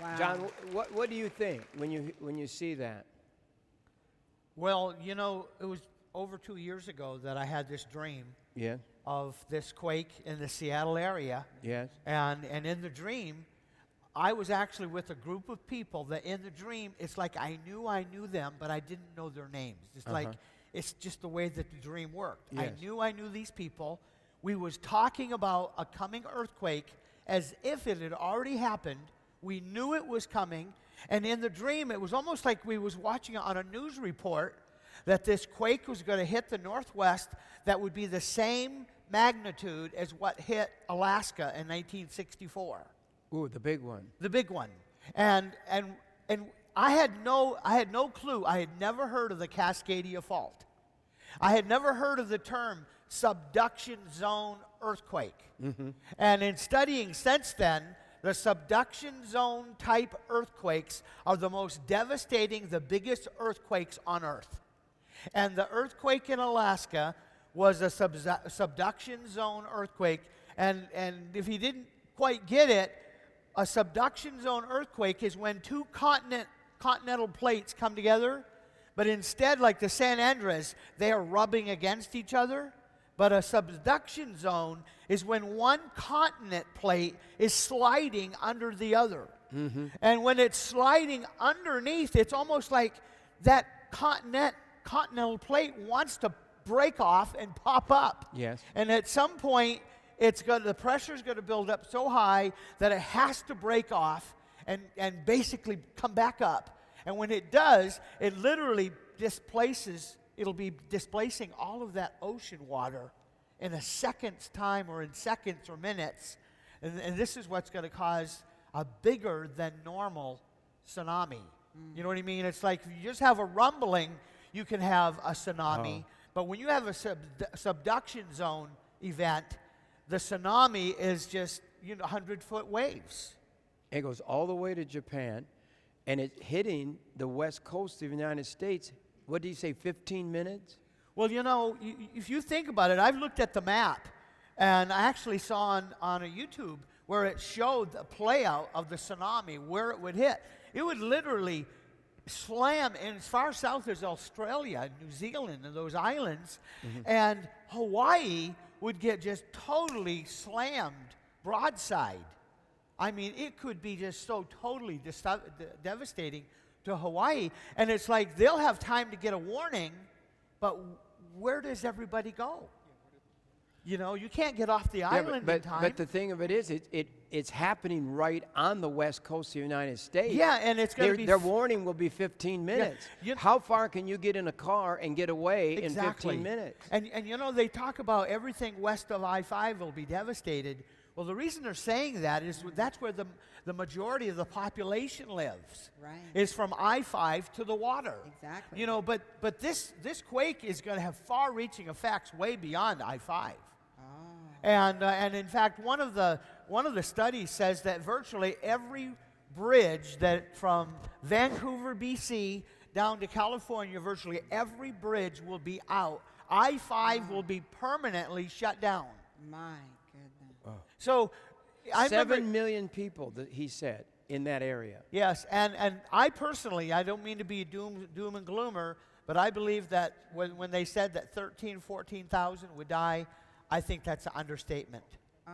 Wow. John, what do you think when you see that? Well, you know, it was over 2 years ago that I had this dream Yes. of this quake in the Seattle area. Yes. And in the dream, I was actually with a group of people that in the dream, it's like I knew them, but I didn't know their names. It's like, it's just the way that the dream worked. Yes. I knew these people. We was talking about a coming earthquake as if it had already happened. We knew it was coming. And in the dream, it was almost like we was watching on a news report that this quake was going to hit the Northwest that would be the same magnitude as what hit Alaska in 1964. Ooh, the big one. The big one. And I had no clue. I had never heard of the Cascadia Fault. I had never heard of the term subduction zone earthquake. And in studying since then, the subduction zone type earthquakes are the most devastating, the biggest earthquakes on Earth. And the earthquake in Alaska was a subduction zone earthquake. And if you didn't quite get it, a subduction zone earthquake is when two continental plates come together, but instead, like the San Andreas, they are rubbing against each other. But a subduction zone is when one continent plate is sliding under the other. And when it's sliding underneath, it's almost like that continental plate wants to break off and pop up. Yes. And at some point, the pressure is going to build up so high that it has to break off and basically come back up. And when it does, it literally it'll be displacing all of that ocean water in a second's time or in seconds or minutes. And this is what's going to cause a bigger than normal tsunami. You know what I mean? It's like if you just have a rumbling, you can have a tsunami. But when you have a subduction zone event, the tsunami is just 100-foot waves. It goes all the way to Japan, and it's hitting the west coast of the United States. What did you say, 15 minutes? Well, if you think about it, I've looked at the map, and I actually saw on a YouTube where it showed the playout of the tsunami, where it would hit. It would literally slam in as far south as Australia, New Zealand, and those islands, and Hawaii would get just totally slammed broadside. I mean, it could be just so totally devastating to Hawaii. And it's like they'll have time to get a warning, but where does everybody go? You can't get off the island in time. But the thing of it is, it's happening right on the west coast of the United States. Yeah, and it's going to be... Their warning will be 15 minutes. Yeah, How far can you get in a car and get away in 15 minutes? And they talk about everything west of I-5 will be devastated. Well, the reason they're saying that is that's where the majority of the population lives. Right. Is from I-5 to the water. Exactly. But this quake is going to have far-reaching effects way beyond I-5. And in fact, one of the studies says that virtually every bridge that from Vancouver, BC, down to California, virtually every bridge will be out. I-5 will be permanently shut down. My goodness. So, I 7 million people, he said, in that area. Yes, and I personally, I don't mean to be doom and gloomer, but I believe that when they said that 14,000 would die, I think that's an understatement. Oh.